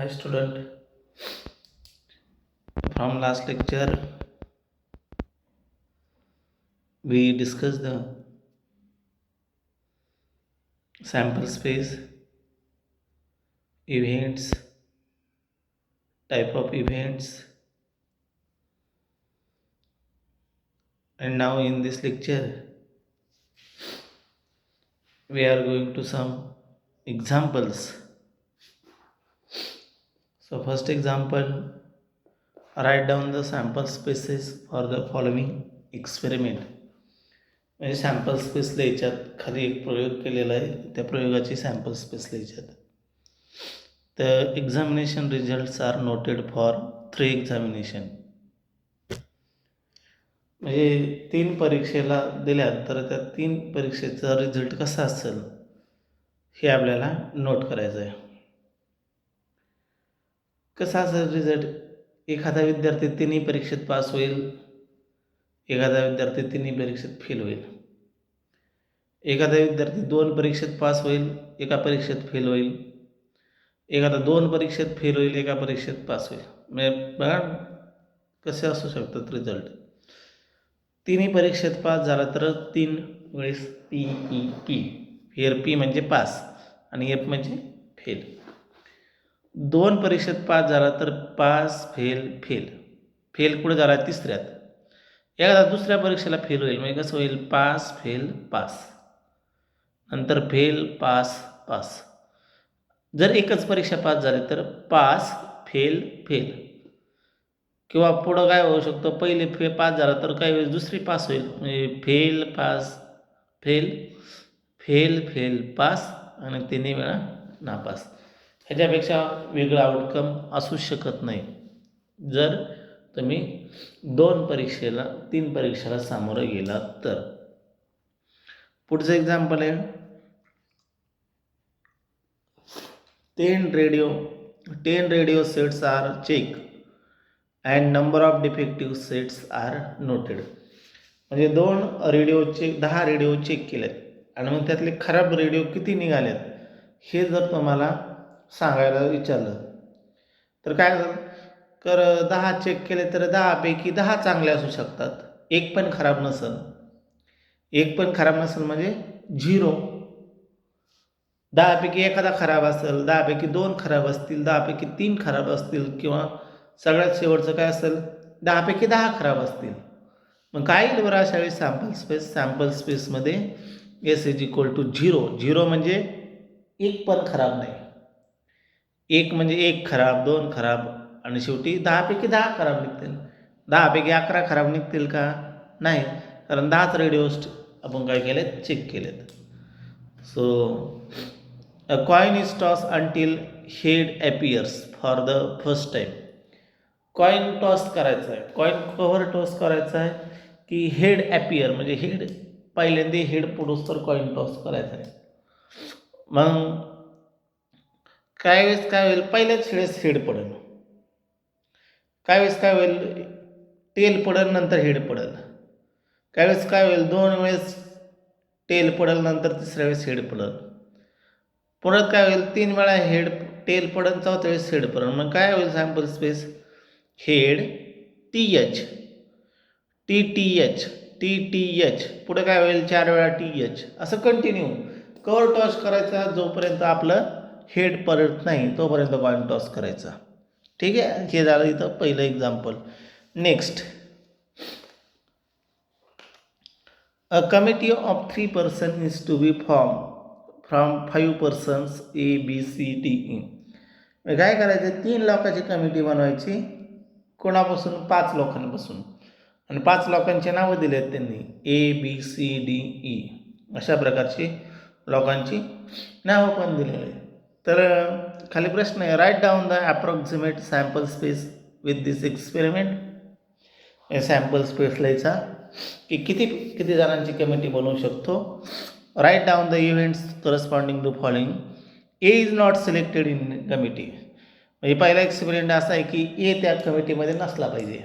Hi student, from last lecture we discussed the sample space, events, type of events, and now in this lecture we are going to some examples. So first example, write down the sample spaces for the following experiment. म्हणजे sample space लिहायच्यात, खाली एक प्रयोग केलेला आहे, त्या प्रयोगाची sample space लिहायच्यात. The examination results are noted for 3 examination. म्हणजे 3 परीक्षेला दिल्या तर त्या 3 परीक्षेचा रिझल्ट कसा असेल हे आपल्याला नोट करायचं आहे. कसा असेल रिझल्ट? एखादा विद्यार्थी तिन्ही परीक्षेत पास होईल, एखादा विद्यार्थी तिन्ही परीक्षेत फेल होईल, एखादा विद्यार्थी 2 परीक्षेत पास होईल, एका परीक्षेत फेल होईल, एखादा 2 परीक्षेत फेल होईल, एका परीक्षेत पास होईल. म्हणजे बघा कसे असू शकतात रिझल्ट. तिन्ही परीक्षेत पास झाला तर 3 वेळेस PEP. हिअर P म्हणजे पास आणि F म्हणजे फेल. 2 परीक्षेत पास झाला तर पास फेल फेल. फेल कुठे झाला? तिसऱ्यात. एखादा दुसऱ्या परीक्षेला फेल होईल, म्हणजे कसं होईल? पास फेल पास, नंतर फेल पास पास. जर एकच परीक्षा पास झाली तर पास फेल फेल. किंवा पुढं काय होऊ शकतं? पहिले पास झाला तर काही वेळेस दुसरी पास होईल, म्हणजे fail pass fail fail fail pass आणि 3 वेळा नापास. ह्याच्यापेक्षा वेगळं आउटकम असू शकत नाही जर तुम्ही 2 परीक्षेला 3 परीक्षेला सामोरं गेलात तर. पुढचं एक्झाम्पल आहे 10 radio sets are check and number of defective sets are noted. म्हणजे 10 रेडिओ चेक केलेत आणि मग त्यातले खराब रेडिओ किती निघालेत हे जर तुम्हाला सांगायला विचारलं तर काय झालं? तर 10 चेक केले तर 10 पैकी 10 चांगले असू शकतात, एक पण खराब नसेल. एक पण खराब नसेल म्हणजे 0. 10 पैकी एखादा खराब असेल, 10 पैकी 2 खराब असतील, 10 पैकी 3 खराब असतील, किंवा सगळ्यात शेवटचं काय असेल? 10 पैकी 10 खराब असतील. मग काय येईल बरं अशा वेळी सॅम्पल स्पेसमध्ये S इज इक्वल टू 0. 0 म्हणजे एक पण खराब नाही. 1 म्हणजे 1 खराब, 2 खराब आणि शेवटी 10 पैकी 10 खराब निघतील. 10 पैकी 11 खराब निघतील का? नाही, कारण 10च रेडिओ आपण काय केलेत? चेक केलेत. So a coin is tossed until head appears for the first time. Coin toss करायचा आहे. कॉइन कव्हर टॉस करायचा आहे की हेड ॲपियर, म्हणजे हेड पहिल्यांदा हेड पुढूच तर कॉइन टॉस करायचा आहे. मग काय वेळेस काय होईल? पहिल्याच वेळेस हेड पडेल. काय वेळेस काय होईल? टेल पडेल, नंतर हेड पडेल. काय वेळेस काय होईल? 2 वेळेस टेल पडेल, नंतर तिसऱ्या वेळेस हेड पडेल. परत काय होईल? 3 वेळा टेल पडेल, चौथ्या वेळेस हेड पडेल. मग काय होईल? Sample space head TH TTH पुढे काय होईल? 4 वेळा TH, असं कंटिन्यू कव्हर टॉस करायचा जोपर्यंत आपलं हेड पडत नाही तोपर्यंत कॉइन टॉस करायचा. ठीक आहे, हे झालं इथं पहिलं example. Next, a committee of 3 person is to be form from 5 persons ABCDE. काय करायचं? 3 लोकांची कमिटी बनवायची. कोणापासून? 5 लोकांपासून. आणि 5 लोकांची नावं दिली आहेत त्यांनी, ABCDE अशा प्रकारची लोकांची नावं पण दिलेली आहेत. तर खाली प्रश्न आहे, write down the approximate sample space with this experiment. Sample space लिहायचा की किती जणांची कमिटी बनवू शकतो. Write down the events corresponding to following. A is not selected in committee. म्हणजे पहिला एक्सपेरिमेंट असा आहे की ए त्या कमिटीमध्ये नसला पाहिजे.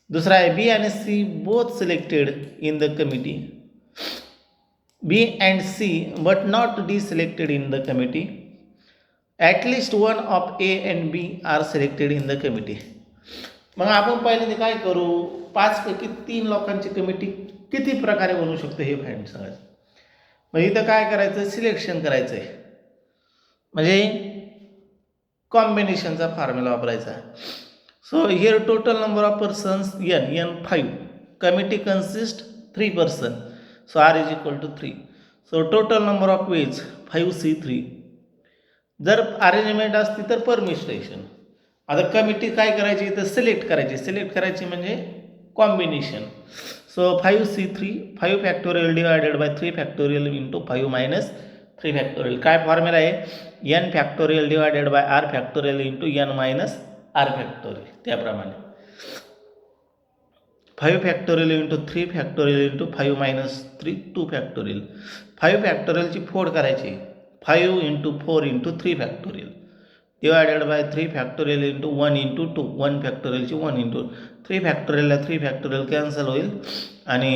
दुसरा आहे बी आणि C both selected in the committee. B and C but not D selected in the committee. At least one of A and B are selected in the committee. मग आपण पहिल्यांदा काय करू, 5 पैकी 3 लोकांची कमिटी किती प्रकारे बनवू शकतो हे फाईंड सांगायचं. मग इथं काय करायचं, सिलेक्शन करायचं आहे, म्हणजे कॉम्बिनेशनचा फॉर्म्युला वापरायचा. So here total number of persons n 5, committee consist 3 person, so r is equal to 3. So total number of ways 5c3. जर अरेंजमेंट असती तर परमिस्ट्रेशन. आता कमिटी काय करायची, इथं सिलेक्ट करायची म्हणजे combination. So 5c3, 5 factorial divided by 3 factorial into 5 minus 3 factorial. काय फॉर्म्युला आहे, n factorial divided by r factorial into n minus r factorial. त्याप्रमाणे 5 factorial into 3 factorial into 5 minus 3 2 factorial. 5 फॅक्टोरियलची फोड करायची, 5 into 4 into 3 factorial divided by 3 factorial into 1 into 2, 1 फॅक्टोरियलची 1 into 3 फॅक्टोरियलला 3 factorial cancel होईल आणि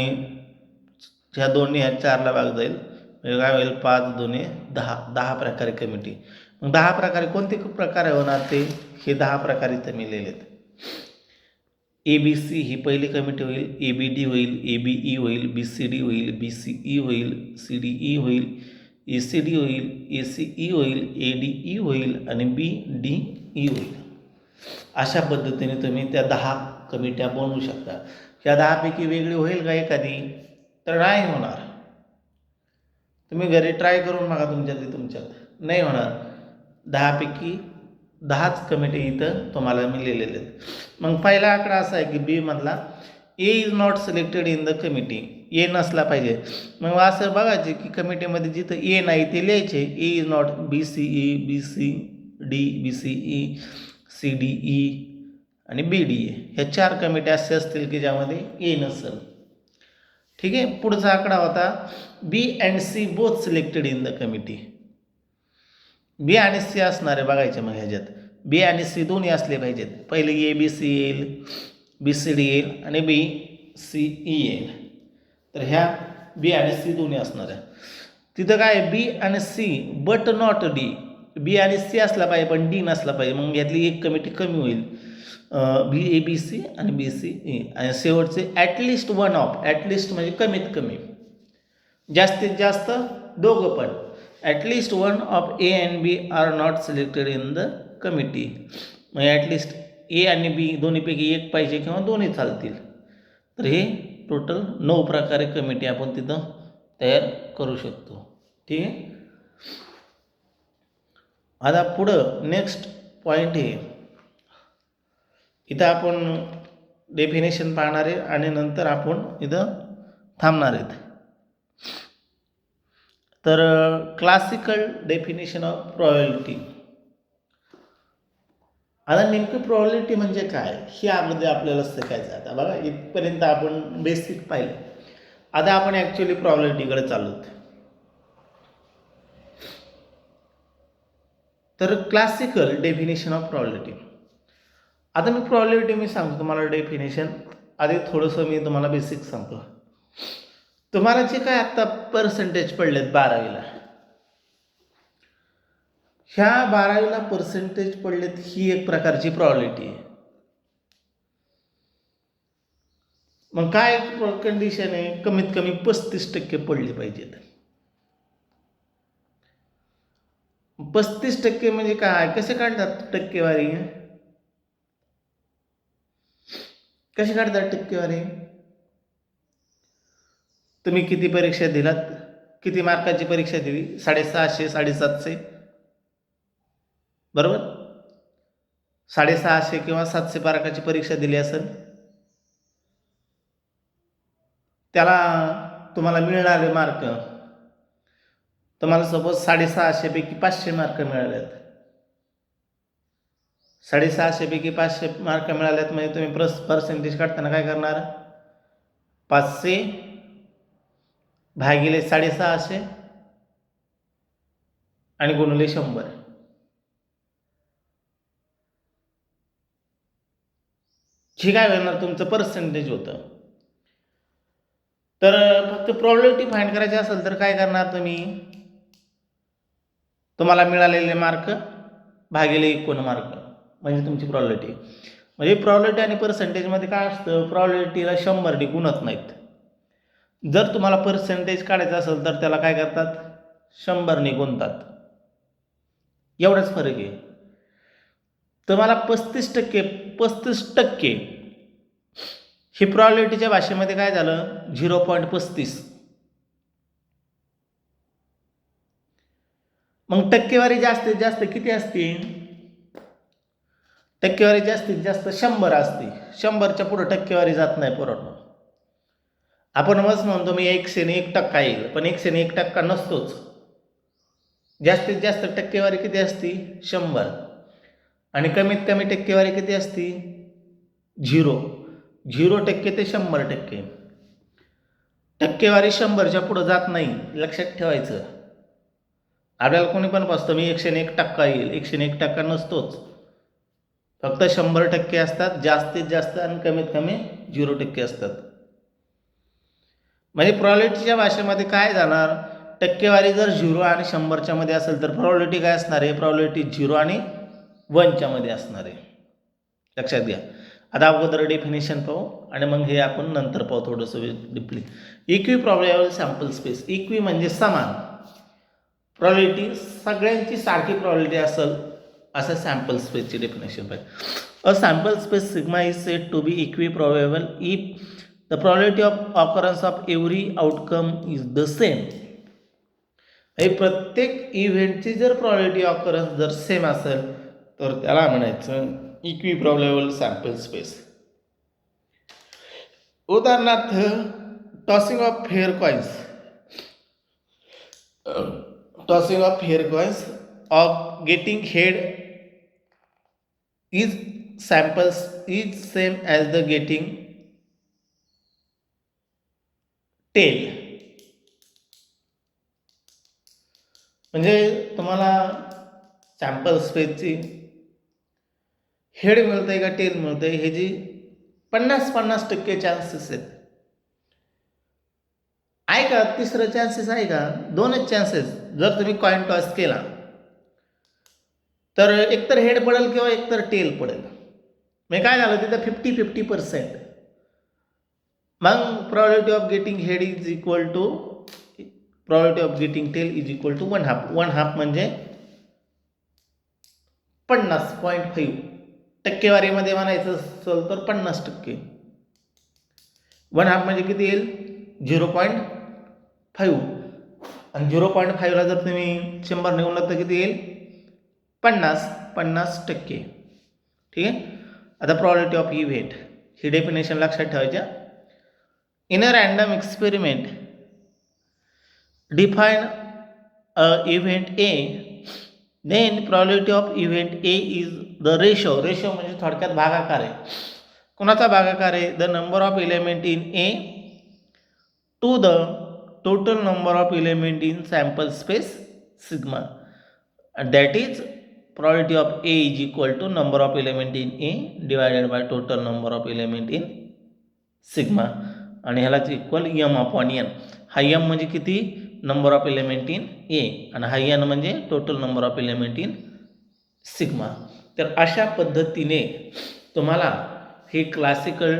ह्या दोन्ही ह्या 4ला भाग जाईल, म्हणजे काय होईल 5 2 10. 10 प्रकारे कमिटी. मग 10 प्रकारे कोणते प्रकारे होणार ते, हे 10 प्रकारे इथं मी लिहिलेत. ABC ही पहिली कमिटी होईल, ABD होईल, ABE होईल, BCD होईल, BCE होईल, CDE होईल, ACD होईल, ACE होईल, ADE होईल आणि BDE होईल. अशा पद्धतीने तुम्ही त्या 10 कमिट्या बनवू शकता. या 10 पैकी वेगळी होईल का एखादी, तर नाही होणार. तुम्ही घरी ट्राय करून बघा, तुमच्यात नाही होणार. 10 पैकी 10च कमिटी इथं तुम्हाला मी लिहिलेले आहेत. मग पहिला आकडा असा आहे की बी मधला A is not selected in the committee, A नसला पाहिजे. मग असं बघायचे की कमिटीमध्ये जिथं ए नाही ते लिहायचे, A is not, BCE, BCD, BCE, CDE आणि BDA ह्या 4 कमिट्या असे असतील की ज्यामध्ये ए नसेल. ठीक आहे. पुढचा आकडा होता B and C both selected in the committee. B आणि सी असणारे बघायचे. मग ह्याच्यात बी आणि सी दोन्ही असले पाहिजेत. पहिले ABC येईल, BCD येईल आणि BCE येईल. तर ह्या बी आणि सी दोन्ही असणार आहे. तिथं काय बी आणि सी बट नॉट डी. बी आणि सी असला पाहिजे पण डी नसला पाहिजे. मग यातली एक कमिटी कमी होईल, ABC आणि BCE. आणि शेवटचे ॲटलिस्ट वन ऑफ, ॲटलिस्ट म्हणजे कमीत कमी, जास्तीत जास्त दोघं पण, at least one of A and B are not selected in the committee. मग ॲटलिस्ट ए आणि बी दोन्हीपैकी एक पाहिजे किंवा दोन्ही चालतील. तर हे टोटल 9 प्रकारे कमिटी आपण तिथं तयार करू शकतो. ठीक आहे. आता पुढं नेक्स्ट पॉईंट आहे, इथं आपण डेफिनेशन पाहणार आहे आणि नंतर आपण इथं थांबणार आहेत. तर क्लासिकल डेफिनेशन ऑफ प्रॉबॅबिलिटी. आता नेमकं प्रॉबॅबिलिटी म्हणजे काय हे अगोदर आपल्याला शिकायचं. आता बघा इथपर्यंत आपण बेसिक पाहिलं. आता आपण ॲक्च्युली प्रॉबॅबिलिटीकडे चाललो. तर क्लासिकल डेफिनेशन ऑफ प्रॉबॅबिलिटी. आता मी प्रॉबॅबिलिटी सांगतो तुम्हाला डेफिनेशन. आधी थोडंसं मी तुम्हाला बेसिक सांगतो. तुम्हाला जे काय आत्ता पर्सेंटेज पडलेत 12वीला, ह्या 12वीला पर्सेंटेज पडलेत ही एक प्रकारची प्रॉबॅबिलिटी आहे. मग काय कंडिशन आहे, कमीत कमी 35% पडले पाहिजेत. 35% म्हणजे काय, कसे काढतात टक्केवारी, कशी काढतात टक्केवारी. तुम्ही किती परीक्षा दिलात, किती मार्काची परीक्षा दिली, 650 750, बरोबर. 650 किंवा 700 मार्काची परीक्षा दिली असेल, त्याला तुम्हाला मिळणारे मार्क, तुम्हाला सपोज 650 पैकी 500 मार्क मिळालेत. 650 पैकी 500 मार्क मिळालेत म्हणजे तुम्ही पर्सेंटेज काढताना काय करणार, 500 भागिले 650 आणि गुणिले 100. हे काय होणार, तुमचं पर्सेंटेज होतं. तर फक्त प्रॉबॅबिलिटी फाइंड करायची असेल तर काय करणार तुम्ही, तुम्हाला मिळालेले मार्क भागिले 91 मार्क म्हणजे तुमची प्रॉबिलिटी. म्हणजे प्रॉबिलिटी आणि पर्सेंटेजमध्ये काय असतं, प्रॉबिलिटीला 100 गुणत नाहीत. जर तुम्हाला पर्सेंटेज काढायचं असेल तर त्याला काय करतात, 100 गुणतात. एवढाच फरक आहे. तर मला 35% ही प्रॉबिलिटीच्या भाषेमध्ये काय झालं, 0.35. मग टक्केवारी जास्तीत जास्त किती असते, टक्केवारी जास्तीत जास्त 100 असते. 100च्या पुढे टक्केवारी जात नाही पोरांनो. आपण मस्त म्हणतो मी 101% येईल, पण 101% नसतोच. जास्तीत जास्त टक्केवारी किती असते, 100. आणि कमीत कमी टक्केवारी किती असते, 0% ते 100%. टक्केवारी 100च्या पुढे जात नाही, लक्षात ठेवायचं. आपल्याला कोणी पण पासतं मी 101% येईल, 101% नसतोच. फक्त 100% असतात जास्तीत जास्त, आणि कमीत कमी 0% असतात. म्हणजे प्रॉबिलिटीच्या भाषेमध्ये काय जाणार, टक्केवारी जर 0 आणि 100च्या मध्ये असेल तर प्रॉबिलिटी काय असणार आहे, प्रॉबिलिटी 0 आणि 1च्या मध्ये असणार आहे. लक्षात घ्या. आता अगोदर डेफिनेशन पाहू आणि मग हे आपण नंतर पाहू थोडंसं deeply. Equi probable sample space. Equi म्हणजे समान, प्रॉबिलिटी सगळ्यांची सारखी प्रॉबिलिटी असेल असं सॅम्पल स्पेसची डेफिनेशन पाहिजे. A sample space sigma is said to be equiprobable if the probability of occurrence of every outcome is the same. हे प्रत्येक इव्हेंटची जर प्रॉबिलिटी ऑकरन्स जर सेम असेल तर त्याला म्हणायचं इक्वी प्रॉबेबल सॅम्पल स्पेस. उदाहरणार्थ tossing of fair coins, tossing of fair coins of getting head is samples is same as the getting tail. म्हणजे तुम्हाला सॅम्पल स्पेसची हेड मिळतंय का टेल मिळतंय हे जी 50-50% चान्सेस आहेत. आहे का तिसरं चान्सेस आहे का, 2च चान्सेस. जर तुम्ही कॉइन टॉस केला तर एकतर हेड पडेल किंवा एकतर टेल पडेल. म्हणजे काय झालं तिथं 50-50%. मग probability of getting head is equal to probability of getting tail is equal to 1/2. 1/2 म्हणजे 50.5. टक्केवारीमध्ये म्हणायचं असेल तर 50%. 1/2 म्हणजे किती येईल, 0.5. आणि 0.5ला जर तुम्ही 100 निघून तर किती येईल, 50%. ठीक आहे. आता प्रॉबिलिटी ऑफ इव्हेंट ही डेफिनेशन लक्षात ठेवायच्या. In a random experiment define event A, then probability of event A is the ratio. Ratio म्हणजे थोडक्यात भागाकार आहे. कोणाचा भागाकार आहे, the number of element in A to the total number of element in sample space sigma. That is probability of A is equal to number of element in A divided by total number of element in sigma. आणि ह्यालाच equal m upon n. हा m म्हणजे किती, number of element in A, आणि हा n म्हणजे total number of element in sigma. तर अशा पद्धतीने तुम्हाला हे क्लासिकल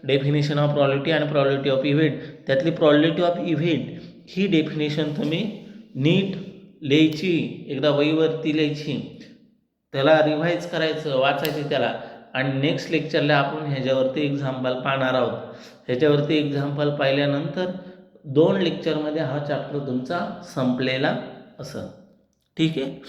डेफिनेशन ऑफ प्रॉबिलिटी आणि प्रॉबिलिटी ऑफ इव्हेंट, त्यातली प्रॉबिलिटी ऑफ इव्हेंट ही डेफिनेशन तुम्ही नीट लिहायची, एकदा वहीवरती लिहायची, त्याला रिवाईज करायचं, वाचायचं त्याला. आणि नेक्स्ट लेक्चरला आपण ह्याच्यावरती एक्झाम्पल पाहणार आहोत. ह्याच्यावरती एक्झाम्पल पाहिल्यानंतर 2 लेक्चरमध्ये हा चॅप्टर तुमचा संपलेला असं. ठीक आहे.